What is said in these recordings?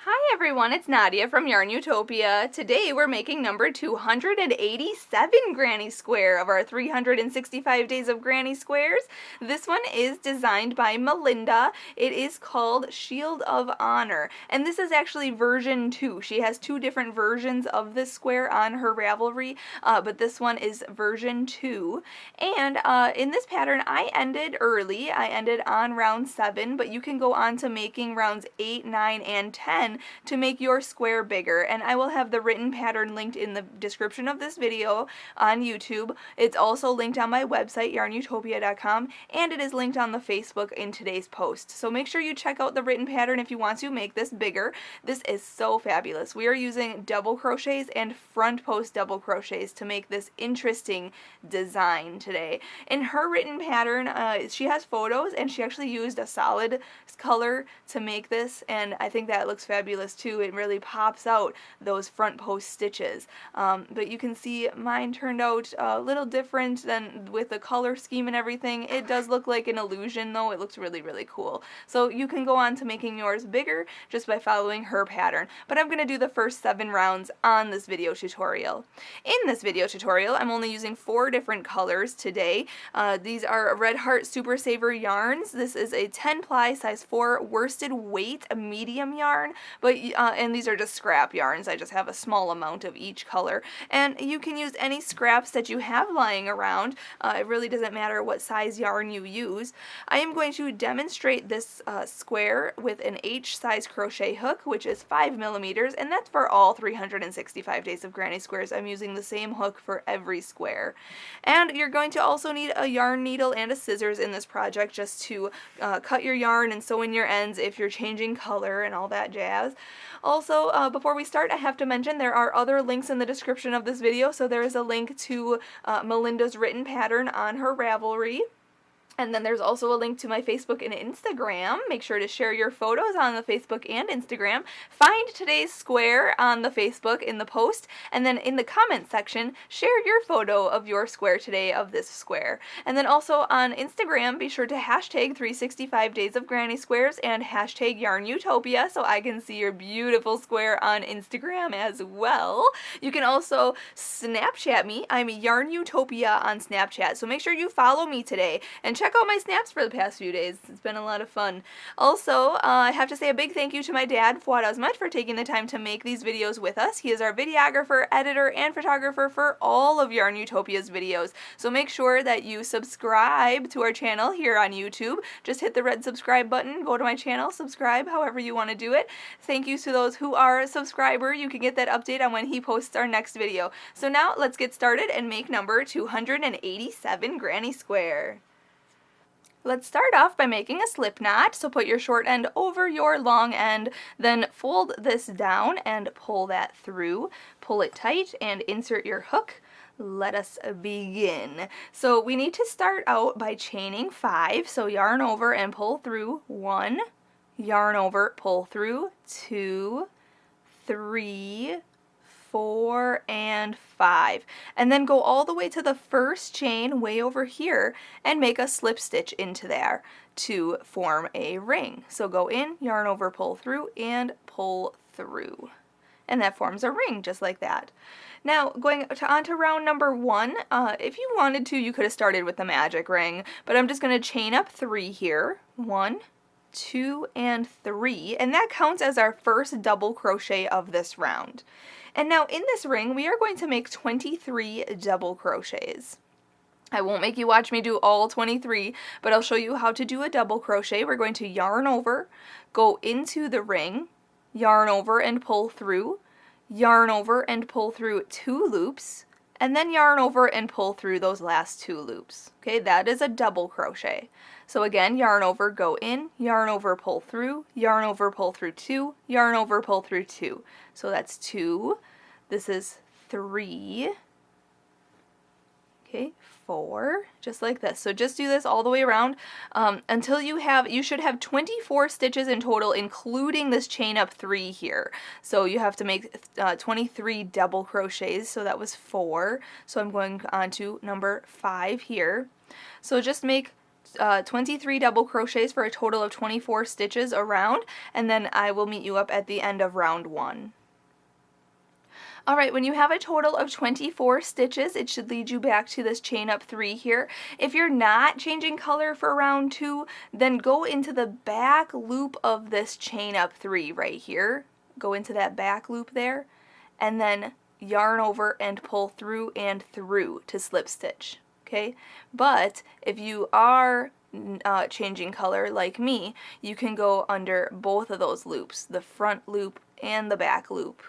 Hi everyone, it's Nadia from YARNutopia. Today we're making number 287 Granny Square of our 365 Days of Granny Squares. This one is designed by Melinda. It is called Shield of Honor, and this is actually version 2. She has two different versions of this square on her Ravelry, but this one is version 2. And in this pattern, I ended early. I ended on round 7, but you can go on to making rounds 8, 9, and 10 to make your square bigger, and I will have the written pattern linked in the description of this video on YouTube. It's also linked on my website, YARNutopia.com, and it is linked on the Facebook in today's post. So make sure you check out the written pattern if you want to make this bigger. This is so fabulous. We are using double crochets and front post double crochets to make this interesting design today. In her written pattern, she has photos, and she actually used a solid color to make this, and I think that looks fabulous too. It really pops out those front post stitches. But you can see mine turned out a little different than with the color scheme and everything. It does look like an illusion though. It looks really, really cool. So you can go on to making yours bigger just by following her pattern. But I'm going to do the first 7 rounds on this video tutorial. In this video tutorial, I'm only using 4 different colors today. These are Red Heart Super Saver yarns. This is a 10 ply size 4 worsted weight medium yarn, but and these are just scrap yarns. I just have a small amount of each color, and you can use any scraps that you have lying around. It really doesn't matter what size yarn you use. I am going to demonstrate this square with an H size crochet hook, which is 5 millimeters, and that's for all 365 Days of Granny Squares. I'm using the same hook for every square. And you're going to also need a yarn needle and a scissors in this project just to cut your yarn and sew in your ends if you're changing color and all that jazz. Also, before we start, I have to mention there are other links in the description of this video. So there is a link to Melinda's written pattern on her Ravelry. And then there's also a link to my Facebook and Instagram. Make sure to share your photos on the Facebook and Instagram. Find today's square on the Facebook in the post, and then in the comment section, share your photo of your square today of this square. And then also on Instagram, be sure to hashtag 365 Days of Granny Squares and hashtag YARNutopia so I can see your beautiful square on Instagram as well. You can also Snapchat me. I'm YARNutopia on Snapchat, so make sure you follow me today and check out my snaps for the past few days. It's been a lot of fun. Also, I have to say a big thank you to my dad, Fuad, Azmat, for taking the time to make these videos with us. He is our videographer, editor, and photographer for all of YARNutopia's videos. So make sure that you subscribe to our channel here on YouTube. Just hit the red subscribe button, go to my channel, subscribe, however you want to do it. Thank you to those who are a subscriber. You can get that update on when he posts our next video. So now let's get started and make number 287 Granny Square. Let's start off by making a slip knot. So put your short end over your long end, then fold this down and pull that through. Pull it tight and insert your hook. Let us begin. So we need to start out by chaining 5. So yarn over and pull through 1, yarn over, pull through 2, 3, 4, and 5, and then go all the way to the first chain way over here and make a slip stitch into there to form a ring. So go in, yarn over, pull through, and pull through, and that forms a ring just like that. Now going on to round number 1, if you wanted to, you could have started with the magic ring, but I'm just going to chain up 3 here. 1, 2, and 3, and that counts as our first double crochet of this round. And now in this ring, we are going to make 23 double crochets. I won't make you watch me do all 23, but I'll show you how to do a double crochet. We're going to yarn over, go into the ring, yarn over and pull through, yarn over and pull through 2 loops, and then yarn over and pull through those last 2 loops. Okay, that is a double crochet. So again, yarn over, go in, yarn over, pull through, yarn over, pull through 2, yarn over, pull through 2. So that's 2, this is 3, okay, 4, just like this. So just do this all the way around until you should have 24 stitches in total, including this chain up 3 here. So you have to make 23 double crochets, so that was 4. So I'm going on to number 5 here. So just make 23 double crochets for a total of 24 stitches around, and then I will meet you up at the end of round 1. Alright, when you have a total of 24 stitches, it should lead you back to this chain up 3 here. If you're not changing color for round 2, then go into the back loop of this chain up 3 right here. Go into that back loop there, and then yarn over and pull through and through to slip stitch. Okay, but if you are changing color like me, you can go under both of those loops, the front loop and the back loop.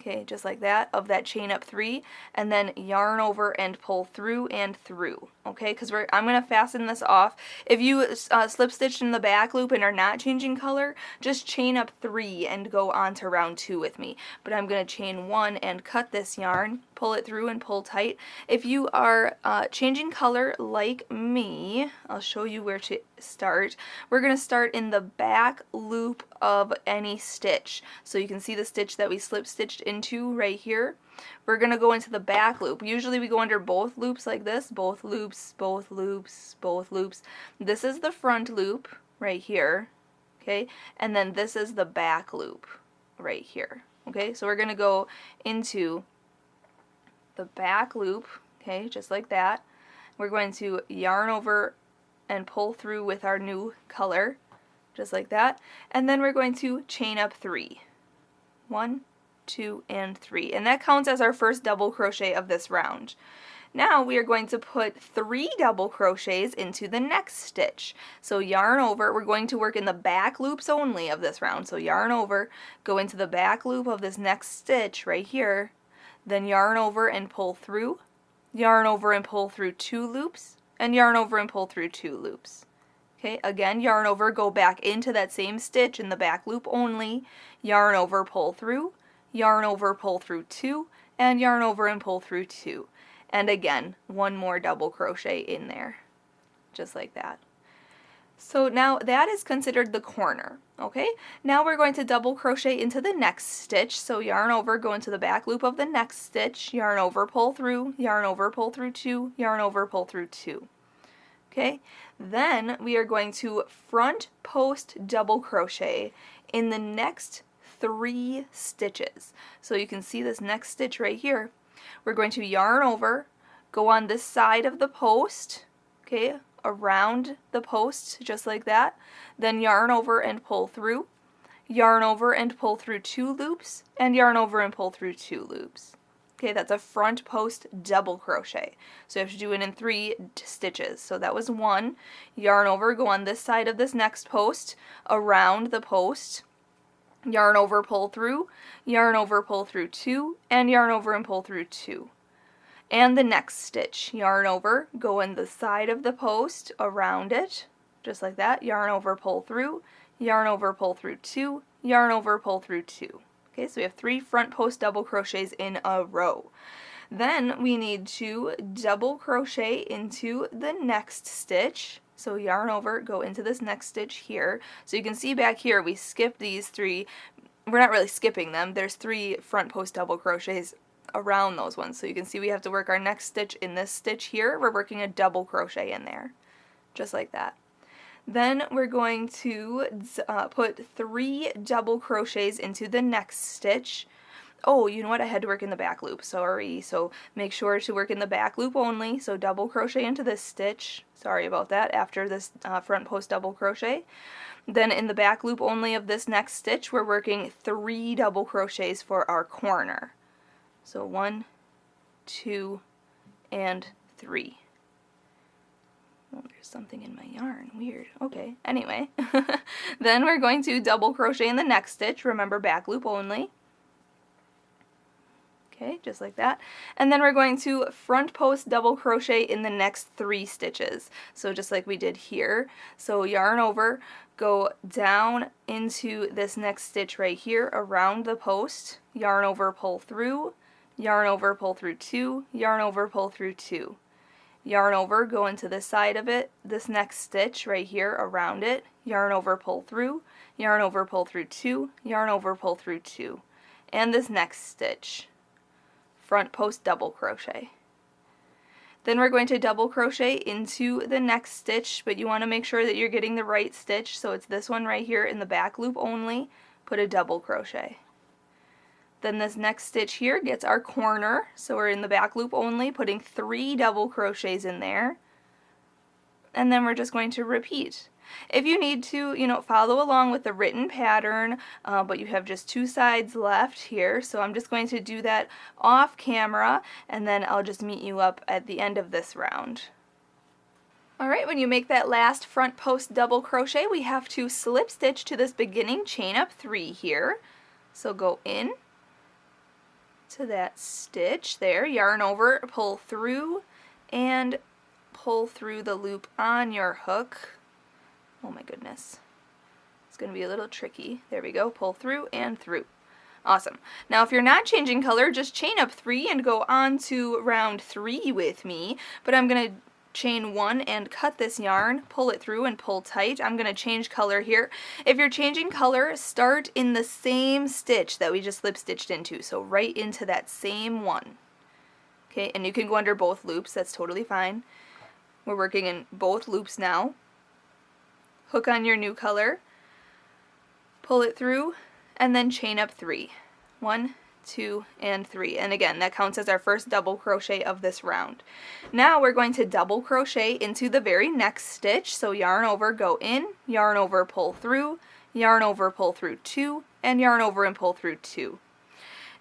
Okay, just like that, of that chain up 3, and then yarn over and pull through and through. Okay, because I'm going to fasten this off. If you slip stitched in the back loop and are not changing color, just chain up 3 and go on to round 2 with me. But I'm going to chain 1 and cut this yarn, pull it through and pull tight. If you are changing color like me, I'll show you where to start. We're going to start in the back loop of any stitch. So you can see the stitch that we slip stitched into right here. We're going to go into the back loop. Usually we go under both loops like this, both loops, both loops, both loops. This is the front loop right here, okay? And then this is the back loop right here, okay? So we're going to go into the back loop, okay, just like that. We're going to yarn over and pull through with our new color, just like that. And then we're going to chain up 3. 1, 2, and 3. And that counts as our first double crochet of this round. Now we are going to put 3 double crochets into the next stitch. So yarn over, we're going to work in the back loops only of this round. So yarn over, go into the back loop of this next stitch right here, then yarn over and pull through, yarn over and pull through 2 loops, and yarn over and pull through 2 loops. Okay, again, yarn over, go back into that same stitch in the back loop only, yarn over, pull through, yarn over, pull through 2, and yarn over and pull through 2. And again, 1 more double crochet in there, just like that. So now that is considered the corner, okay? Now we're going to double crochet into the next stitch. So yarn over, go into the back loop of the next stitch, yarn over, pull through, yarn over, pull through 2, yarn over, pull through 2. Okay, then we are going to front post double crochet in the next 3 stitches. So you can see this next stitch right here. We're going to yarn over, go on this side of the post, okay, around the post, just like that. Then yarn over and pull through, yarn over and pull through 2 loops, and yarn over and pull through 2 loops. Okay, that's a front post double crochet. So you have to do it in 3 stitches. So that was 1. Yarn over, go on this side of this next post, around the post, yarn over, pull through, yarn over, pull through 2, and yarn over and pull through 2. And the next stitch, yarn over, go in the side of the post, around it, just like that, yarn over, pull through, yarn over, pull through 2, yarn over, pull through 2. Okay, so we have 3 front post double crochets in a row. Then we need to double crochet into the next stitch. So yarn over, go into this next stitch here. So you can see back here we skipped these 3. We're not really skipping them. There's 3 front post double crochets around those ones. So you can see we have to work our next stitch in this stitch here. We're working a double crochet in there, just like that. Then we're going to put 3 double crochets into the next stitch. Oh, you know what? I had to work in the back loop. Sorry. So make sure to work in the back loop only. So double crochet into this stitch. Sorry about that. After this front post double crochet. Then in the back loop only of this next stitch, we're working 3 double crochets for our corner. So 1, 2, and 3. Oh, there's something in my yarn. Weird. Okay. Anyway. Then we're going to double crochet in the next stitch. Remember, back loop only. Okay, just like that. And then we're going to front post double crochet in the next 3 stitches. So just like we did here. So yarn over, go down into this next stitch right here around the post. Yarn over, pull through. Yarn over, pull through 2. Yarn over, pull through 2. Yarn over, go into the side of it, this next stitch right here around it, yarn over, pull through, yarn over, pull through 2, yarn over, pull through 2, and this next stitch, front post double crochet. Then we're going to double crochet into the next stitch, but you want to make sure that you're getting the right stitch, so it's this one right here in the back loop only. Put a double crochet. Then this next stitch here gets our corner, so we're in the back loop only, putting 3 double crochets in there. And then we're just going to repeat. If you need to, follow along with the written pattern, but you have just 2 sides left here, so I'm just going to do that off camera, and then I'll just meet you up at the end of this round. Alright, when you make that last front post double crochet, we have to slip stitch to this beginning chain up 3 here. So go in to that stitch there, yarn over, pull through, and pull through the loop on your hook. Oh my goodness. It's going to be a little tricky. There we go. Pull through and through. Awesome. Now if you're not changing color, just chain up 3 and go on to round 3 with me. But I'm going to chain 1 and cut this yarn, pull it through and pull tight. I'm going to change color here. If you're changing color, start in the same stitch that we just slip stitched into. So right into that same one. Okay, and you can go under both loops. That's totally fine. We're working in both loops now. Hook on your new color, pull it through, and then chain up 3. 1, 2, and 3. And again, that counts as our first double crochet of this round. Now we're going to double crochet into the very next stitch. So yarn over, go in, yarn over, pull through, yarn over, pull through 2, and yarn over and pull through 2.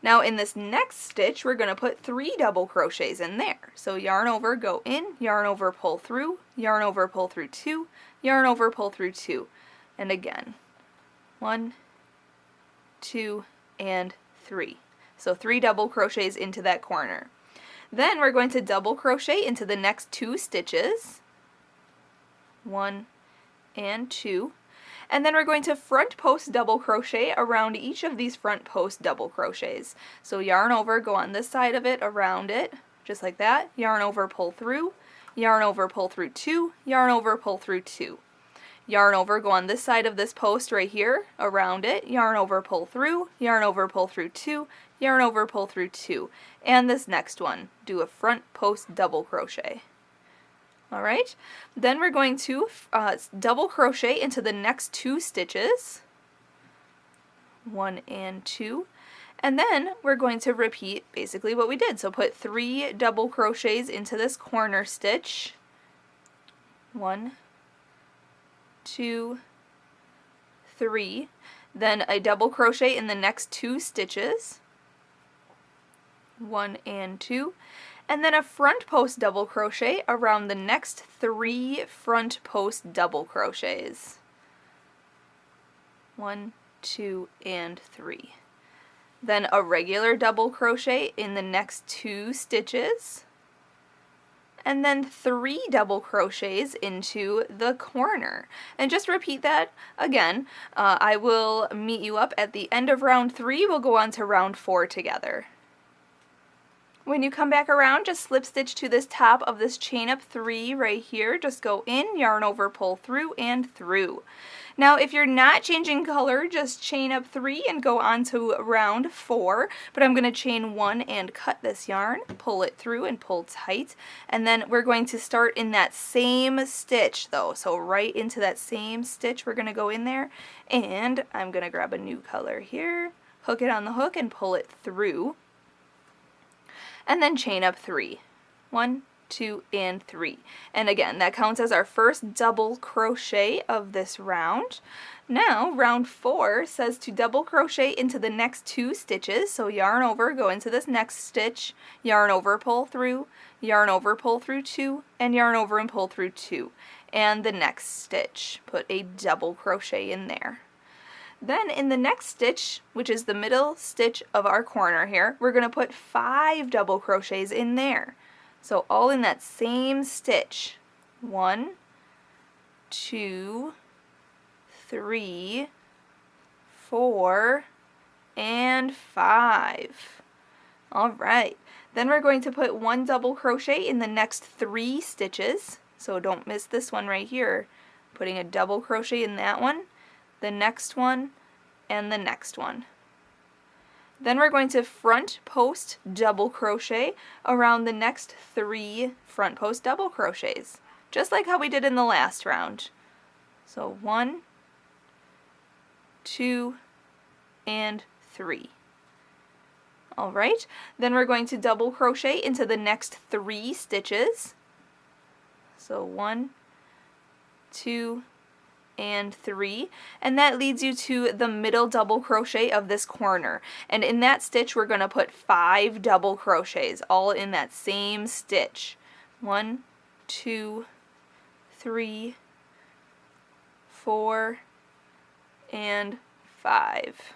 Now in this next stitch, we're going to put 3 double crochets in there. So yarn over, go in, yarn over, pull through, yarn over, pull through 2, yarn over, pull through 2. And again, 1, 2, and 3. So 3 double crochets into that corner. Then we're going to double crochet into the next 2 stitches. 1 and 2. And then we're going to front post double crochet around each of these front post double crochets. So yarn over, go on this side of it, around it, just like that. Yarn over, pull through, yarn over, pull through 2, yarn over, pull through 2. Yarn over, go on this side of this post right here, around it, yarn over, pull through, yarn over, pull through 2, yarn over, pull through 2. And this next one, do a front post double crochet. Alright, then we're going to double crochet into the next 2 stitches, 1 and 2, and then we're going to repeat basically what we did. So put 3 double crochets into this corner stitch, 1, 2, 3, then a double crochet in the next 2 stitches, 1 and 2, and then a front post double crochet around the next 3 front post double crochets. 1, 2, and 3. Then a regular double crochet in the next 2 stitches, and then 3 double crochets into the corner. And just repeat that again. I will meet you up at the end of round 3. We'll go on to round 4 together. When you come back around, just slip stitch to this top of this chain up 3 right here. Just go in, yarn over, pull through, and through. Now if you're not changing color, just chain up 3 and go on to round 4. But I'm going to chain 1 and cut this yarn, pull it through and pull tight. And then we're going to start in that same stitch though. So right into that same stitch we're going to go in there. And I'm going to grab a new color here, hook it on the hook and pull it through. And then chain up 3. 1, 2, and 3. And again, that counts as our first double crochet of this round. Now, round 4 says to double crochet into the next 2 stitches. So yarn over, go into this next stitch, yarn over, pull through, yarn over, pull through 2, and yarn over and pull through 2. And the next stitch, put a double crochet in there. Then in the next stitch, which is the middle stitch of our corner here, we're going to put 5 double crochets in there. So all in that same stitch. 1, 2, 3, 4, and 5. Alright, then we're going to put 1 double crochet in the next 3 stitches. So don't miss this one right here. Putting a double crochet in that one, the next one, and the next one. Then we're going to front post double crochet around the next 3 front post double crochets, just like how we did in the last round. So 1, 2, and 3. Alright, then we're going to double crochet into the next 3 stitches. So 1, 2, and 3, and that leads you to the middle double crochet of this corner, and in that stitch we're going to put 5 double crochets all in that same stitch. 1, 2, 3, 4, and 5.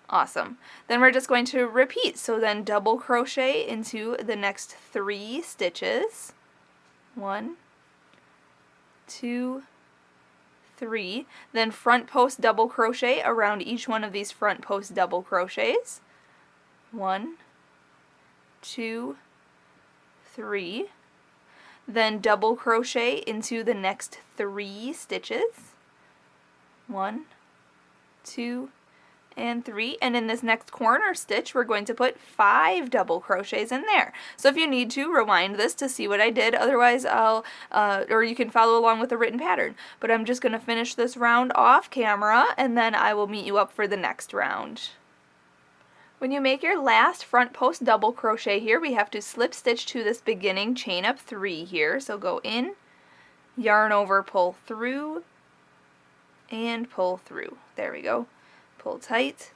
Awesome. Then we're just going to repeat, so then double crochet into the next 3 stitches. 1, 2, 3, then front post double crochet around each one of these front post double crochets. 1, 2, 3, then double crochet into the next 3 stitches. 1, 2, and 3, and in this next corner stitch we're going to put 5 double crochets in there. So if you need to, rewind this to see what I did, otherwise I'll, or you can follow along with the written pattern. But I'm just going to finish this round off camera, and then I will meet you up for the next round. When you make your last front post double crochet here, we have to slip stitch to this beginning chain up 3 here. So go in, yarn over, pull through, and pull through. There we go. Pull tight.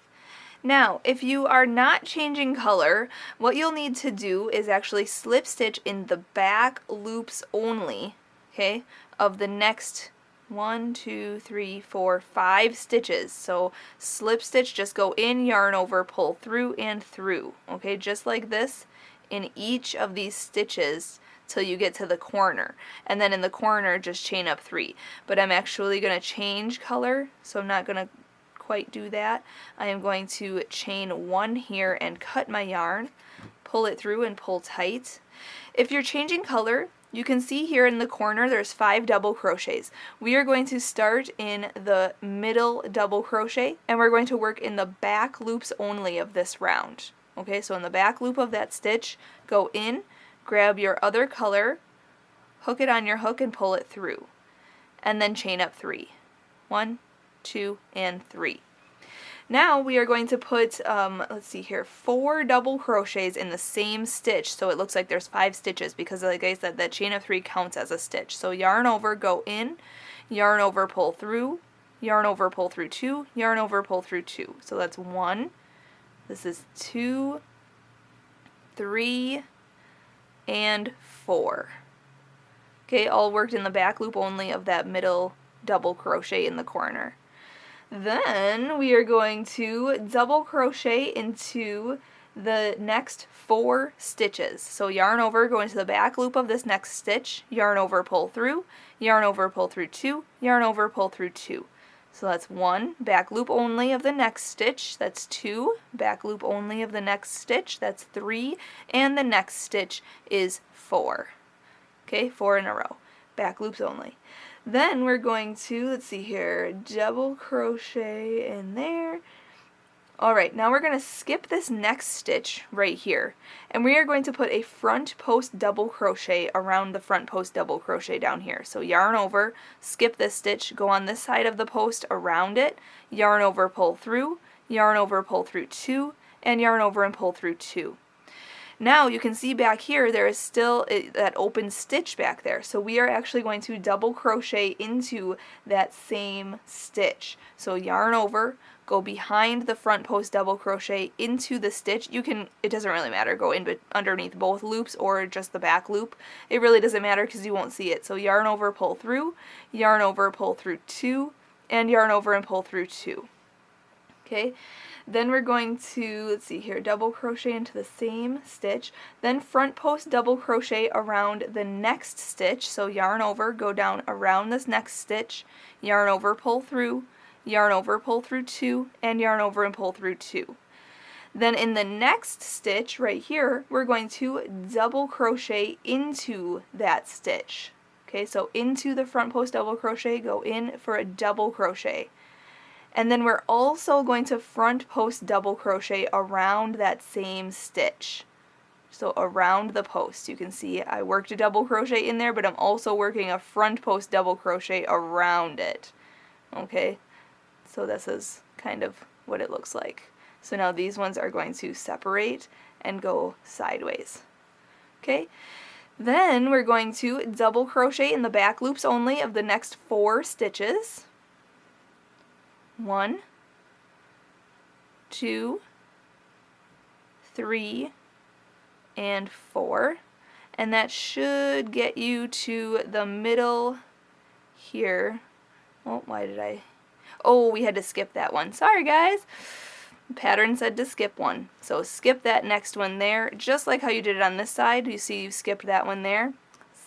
Now, if you are not changing color, what you'll need to do is actually slip stitch in the back loops only, okay, of the next 1, 2, 3, 4, 5 stitches. So slip stitch, just go in, yarn over, pull through, and through, okay, just like this in each of these stitches till you get to the corner, and then in the corner just chain up 3. But I'm actually going to change color, so I'm not going to quite do that. I am going to chain 1 here and cut my yarn, pull it through and pull tight. If you're changing color, you can see here in the corner there's 5 double crochets. We are going to start in the middle double crochet, and we're going to work in the back loops only of this round. Okay, so in the back loop of that stitch, go in, grab your other color, hook it on your hook and pull it through, and then chain up 3. 1, 2, and 3. Now we are going to put, let's see here, 4 double crochets in the same stitch, so it looks like there's 5 stitches, because like I said, that chain of 3 counts as a stitch. So yarn over, go in, yarn over, pull through, yarn over, pull through 2, yarn over, pull through 2. So that's 1, this is 2, 3, and 4. Okay, all worked in the back loop only of that middle double crochet in the corner. Then we are going to double crochet into the next 4 stitches. So yarn over, go into the back loop of this next stitch, yarn over, pull through, yarn over, pull through 2, yarn over, pull through 2. So that's 1, back loop only of the next stitch, that's 2, back loop only of the next stitch, that's 3, and the next stitch is 4. Okay, 4 in a row, back loops only. Then we're going to, let's see here, double crochet in there. Alright, now we're going to skip this next stitch right here, and we are going to put a front post double crochet around the front post double crochet down here. So yarn over, skip this stitch, go on this side of the post around it, yarn over, pull through, yarn over, pull through 2, and yarn over and pull through 2. Now you can see back here there is still that open stitch back there, so we are actually going to double crochet into that same stitch. So yarn over, go behind the front post double crochet into the stitch. You can, it doesn't really matter, go in underneath both loops or just the back loop. It really doesn't matter because you won't see it. So yarn over, pull through, yarn over, pull through 2, and yarn over and pull through 2. Okay, then we're going to, let's see here, double crochet into the same stitch, then front post double crochet around the next stitch. So yarn over, go down around this next stitch, yarn over, pull through, yarn over, pull through 2, and yarn over and pull through 2. Then in the next stitch right here, we're going to double crochet into that stitch. Okay, so into the front post double crochet, go in for a double crochet. And then we're also going to front post double crochet around that same stitch. So around the post, you can see I worked a double crochet in there, but I'm also working a front post double crochet around it. Okay, so this is kind of what it looks like. So now these ones are going to separate and go sideways. Okay, then we're going to double crochet in the back loops only of the next 4 stitches. 1, 2, 3, and 4, and that should get you to the middle here. Oh, we had to skip that one. Sorry guys. The pattern said to skip one. So skip that next one there, just like how you did it on this side. You see you skipped that one there.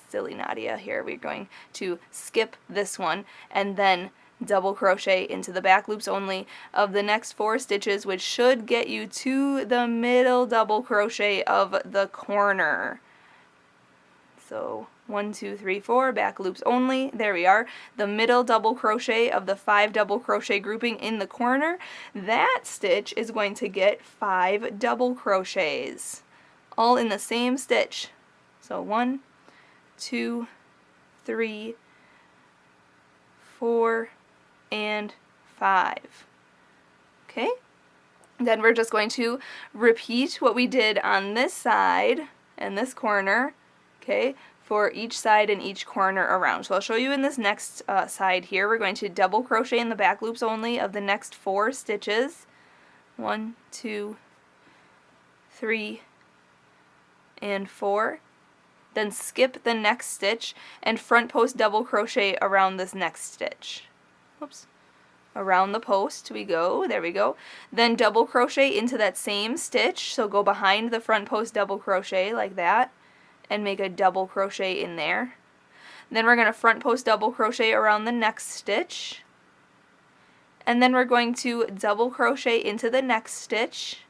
Silly Nadia here. We're going to skip this one and then double crochet into the back loops only of the next 4 stitches, which should get you to the middle double crochet of the corner. So 1, 2, 3, 4, back loops only. There we are. The middle double crochet of the 5 double crochet grouping in the corner. That stitch is going to get 5 double crochets, all in the same stitch. So 1, 2, 3, 4, and 5. Okay? Then we're just going to repeat what we did on this side and this corner, okay, for each side and each corner around. So I'll show you in this next side here. We're going to double crochet in the back loops only of the next 4 stitches. 1, 2, 3, and 4. Then skip the next stitch and front post double crochet around this next stitch. Oops. Around the post we go, there we go. Then double crochet into that same stitch, so go behind the front post double crochet like that and make a double crochet in there. Then we're going to front post double crochet around the next stitch, and then we're going to double crochet into the next stitch,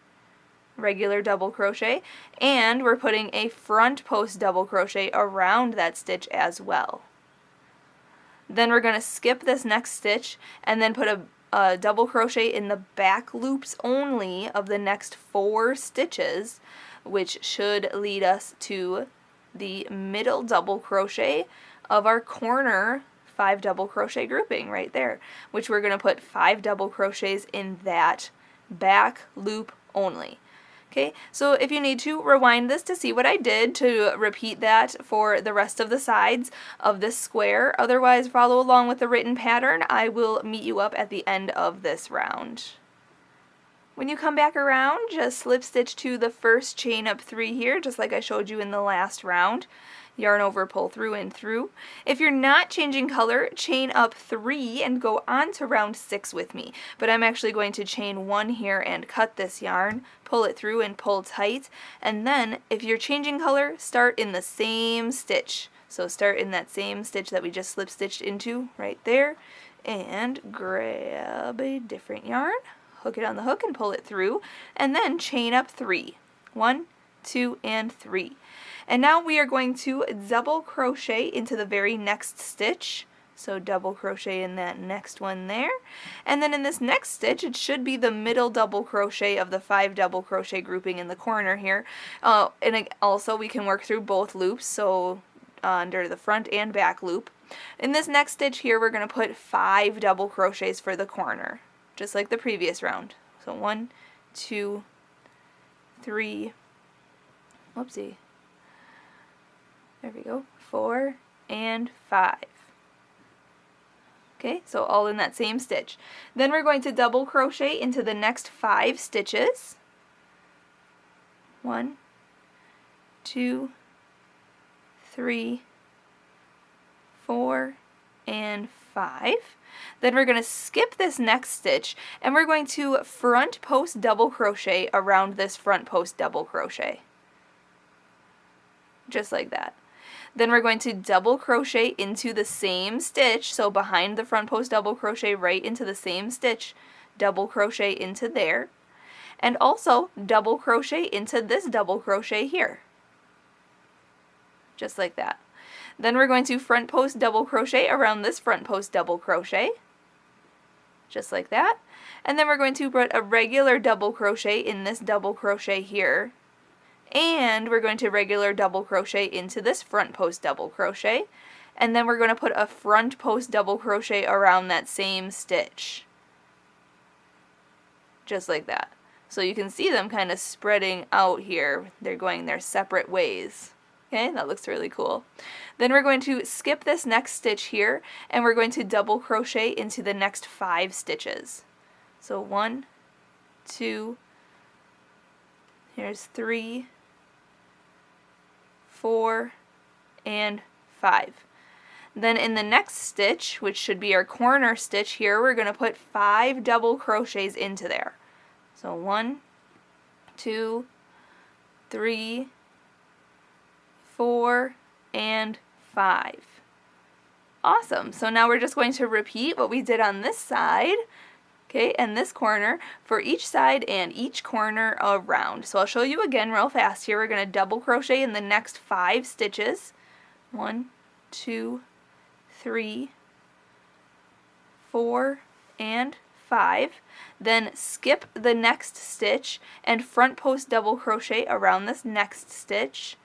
regular double crochet, and we're putting a front post double crochet around that stitch as well. Then we're going to skip this next stitch and then put a double crochet in the back loops only of the next 4 stitches, which should lead us to the middle double crochet of our corner 5 double crochet grouping right there, which we're going to put 5 double crochets in that back loop only. Okay, so if you need to, rewind this to see what I did to repeat that for the rest of the sides of this square. Otherwise, follow along with the written pattern. I will meet you up at the end of this round. When you come back around, just slip stitch to the first chain up 3 here, just like I showed you in the last round. Yarn over, pull through and through. If you're not changing color, chain up 3 and go on to round 6 with me. But I'm actually going to chain 1 here and cut this yarn, pull it through and pull tight. And then, if you're changing color, start in the same stitch. So start in that same stitch that we just slip stitched into right there. And grab a different yarn, hook it on the hook and pull it through. And then chain up 3. 1, 2, and 3. And now we are going to double crochet into the very next stitch. So double crochet in that next one there. And then in this next stitch, it should be the middle double crochet of the 5 double crochet grouping in the corner here. And also we can work through both loops, so under the front and back loop. In this next stitch here, we're going to put 5 double crochets for the corner, just like the previous round. So 1, 2, 3, whoopsie. There we go, 4 and 5. Okay, so all in that same stitch. Then we're going to double crochet into the next 5 stitches. 1, 2, 3, 4, and 5. Then we're going to skip this next stitch and we're going to front post double crochet around this front post double crochet. Just like that. Then we're going to double crochet into the same stitch, so behind the front post double crochet right into the same stitch, double crochet into there, and also double crochet into this double crochet here. Just like that. Then we're going to front post double crochet around this front post double crochet. Just like that. And then we're going to put a regular double crochet in this double crochet here. And we're going to regular double crochet into this front post double crochet. And then we're going to put a front post double crochet around that same stitch. Just like that. So you can see them kind of spreading out here. They're going their separate ways. Okay, that looks really cool. Then we're going to skip this next stitch here, and we're going to double crochet into the next 5 stitches. So 1, 2, here's 3, 4, and 5. Then in the next stitch, which should be our corner stitch here, we're going to put 5 double crochets into there. So 1, 2, 3, 4, and 5. Awesome. So now we're just going to repeat what we did on this side, okay, and this corner for each side and each corner around. So I'll show you again real fast here. We're going to double crochet in the next 5 stitches. 1, 2, 3, 4, and 5. Then skip the next stitch and front post double crochet around this next stitch.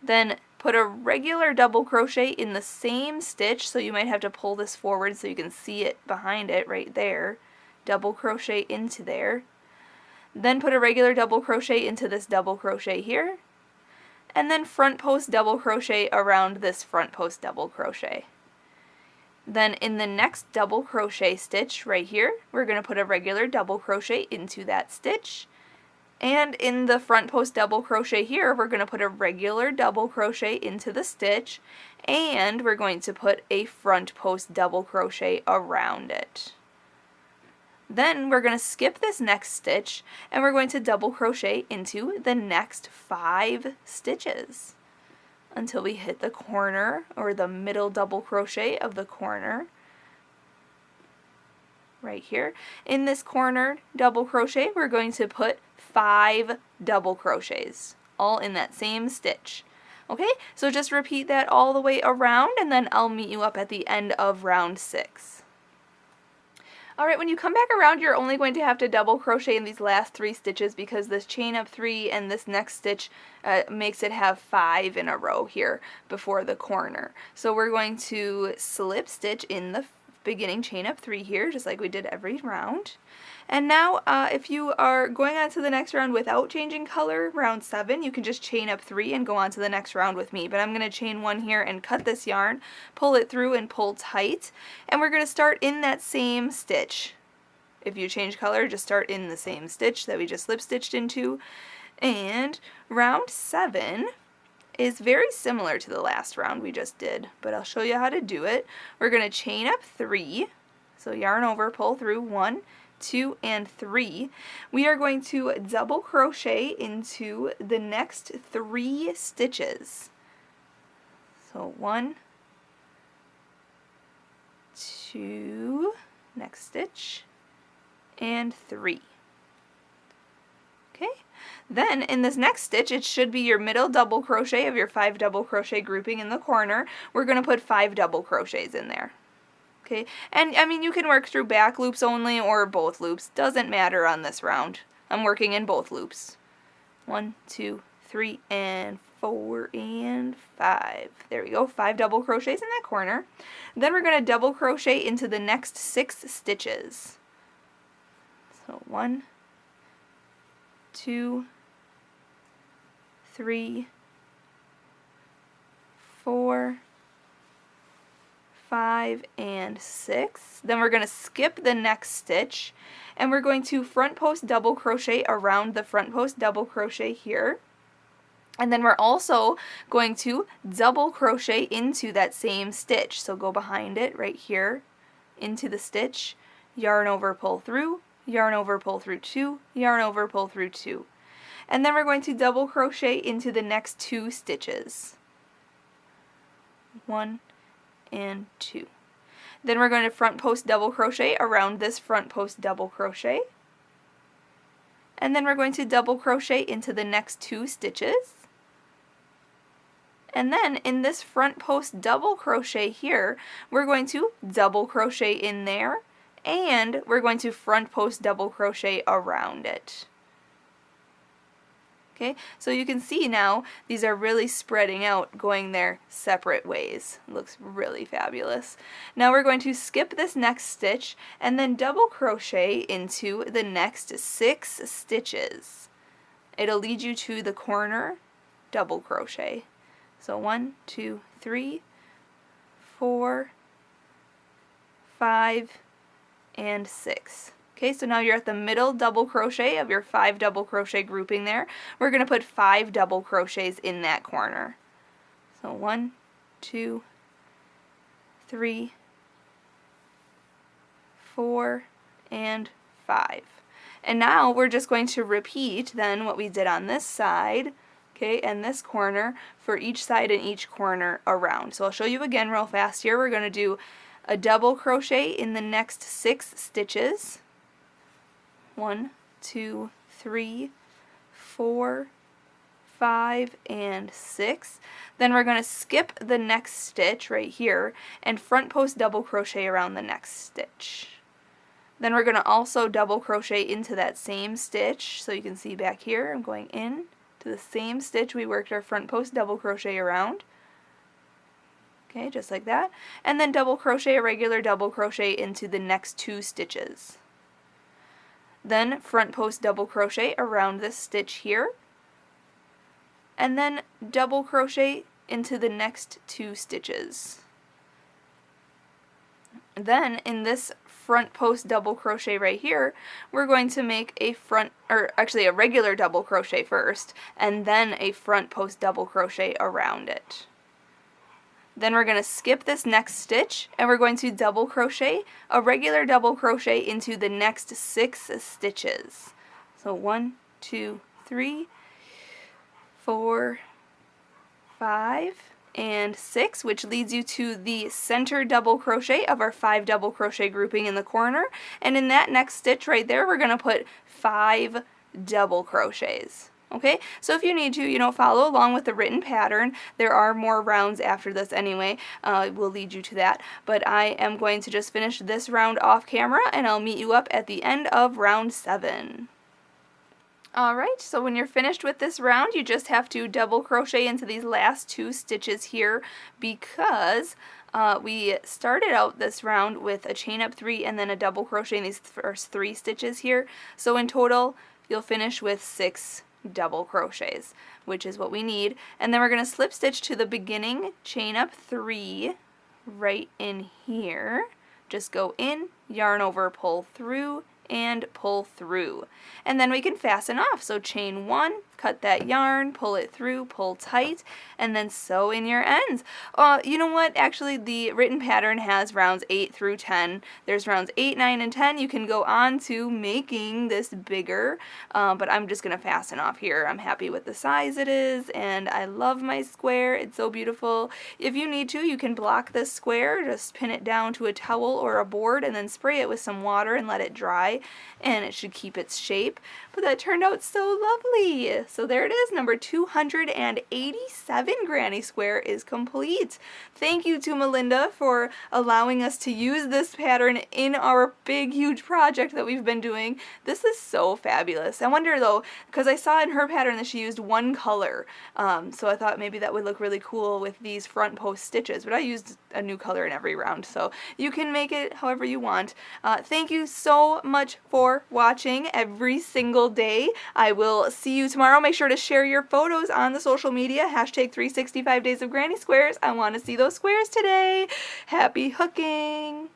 Then put a regular double crochet in the same stitch, so you might have to pull this forward so you can see it behind it right there. Double crochet into there. Then put a regular double crochet into this double crochet here. And then front post double crochet around this front post double crochet. Then in the next double crochet stitch right here, we're going to put a regular double crochet into that stitch. And in the front post double crochet here, we're going to put a regular double crochet into the stitch, and we're going to put a front post double crochet around it. Then we're going to skip this next stitch, and we're going to double crochet into the next 5 stitches until we hit the corner or the middle double crochet of the corner. Right here. In this corner double crochet, we're going to put 5 double crochets, all in that same stitch. Okay, so just repeat that all the way around, and then I'll meet you up at the end of round 6. Alright, when you come back around, you're only going to have to double crochet in these last 3 stitches because this chain up 3 and this next stitch makes it have 5 in a row here before the corner. So we're going to slip stitch in the beginning chain up 3 here, just like we did every round. And now if you are going on to the next round without changing color, round 7, you can just chain up 3 and go on to the next round with me. But I'm going to chain 1 here and cut this yarn, pull it through and pull tight, and we're going to start in that same stitch. If you change color, just start in the same stitch that we just slip stitched into. And round 7 is very similar to the last round we just did, but I'll show you how to do it. We're going to chain up 3, so yarn over, pull through 1, 2, and 3. We are going to double crochet into the next 3 stitches. So 1, 2, next stitch, and 3. Okay, then in this next stitch, it should be your middle double crochet of your 5 double crochet grouping in the corner. We're going to put 5 double crochets in there. Okay, and I mean, you can work through back loops only or both loops. Doesn't matter on this round. I'm working in both loops. 1, 2, 3, and 4, and 5. There we go, 5 double crochets in that corner. Then we're going to double crochet into the next 6 stitches. So 1, 2, 3, 4, 5, and 6. Then we're going to skip the next stitch, and we're going to front post double crochet around the front post double crochet here. And then we're also going to double crochet into that same stitch. So go behind it right here into the stitch, yarn over, pull through, yarn over, pull through 2, yarn over, pull through 2. And then we're going to double crochet into the next 2 stitches. 1 and 2. Then we're going to front post double crochet around this front post double crochet. And then we're going to double crochet into the next 2 stitches. And then in this front post double crochet here, we're going to double crochet in there and we're going to front post double crochet around it. Okay, so you can see now these are really spreading out, going their separate ways. It looks really fabulous. Now we're going to skip this next stitch and then double crochet into the next 6 stitches. It'll lead you to the corner, double crochet. So 1, 2, 3, 4, 5, and 6. Okay, so now you're at the middle double crochet of your 5 double crochet grouping there. We're going to put 5 double crochets in that corner. So 1, 2, 3, 4, and 5. And now we're just going to repeat then what we did on this side, okay, and this corner for each side and each corner around. So I'll show you again real fast here. We're going to do a double crochet in the next 6 stitches. 1, 2, 3, 4, 5, and 6. Then we're going to skip the next stitch right here and front post double crochet around the next stitch. Then we're going to also double crochet into that same stitch. So you can see back here, I'm going in to the same stitch we worked our front post double crochet around. Okay, just like that. And then double crochet a regular double crochet into the next 2 stitches. Then front post double crochet around this stitch here, and then double crochet into the next 2 stitches. Then in this front post double crochet right here, we're going to make a a regular double crochet first, and then a front post double crochet around it. Then we're going to skip this next stitch and we're going to double crochet a regular double crochet into the next 6 stitches. So 1, 2, 3, 4, 5, and 6, which leads you to the center double crochet of our 5 double crochet grouping in the corner. And in that next stitch right there, we're going to put 5 double crochets. Okay, so if you need to, follow along with the written pattern. There are more rounds after this anyway. We'll lead you to that. But I am going to just finish this round off camera, and I'll meet you up at the end of round 7. Alright, so when you're finished with this round, you just have to double crochet into these last 2 stitches here, because we started out this round with a chain up 3 and then a double crochet in these first 3 stitches here. So in total, you'll finish with 6 double crochets, which is what we need. And then we're going to slip stitch to the beginning, chain up 3 right in here. Just go in, yarn over, pull through, and pull through. And then we can fasten off. So chain 1, cut that yarn, pull it through, pull tight, and then sew in your ends. You know what? Actually, the written pattern has rounds 8 through 10. There's rounds 8, 9, and 10. You can go on to making this bigger, but I'm just going to fasten off here. I'm happy with the size it is, and I love my square. It's so beautiful. If you need to, you can block this square. Just pin it down to a towel or a board, and then spray it with some water and let it dry, and it should keep its shape. But that turned out so lovely. So there it is, number 287 Granny Square is complete. Thank you to Melinda for allowing us to use this pattern in our big, huge project that we've been doing. This is so fabulous. I wonder though, because I saw in her pattern that she used one color, so I thought maybe that would look really cool with these front post stitches, but I used a new color in every round, so you can make it however you want. Thank you so much for watching every single day. I will see you tomorrow. Make sure to share your photos on the social media, hashtag 365 days of Granny Squares. I want to see those squares today. Happy hooking!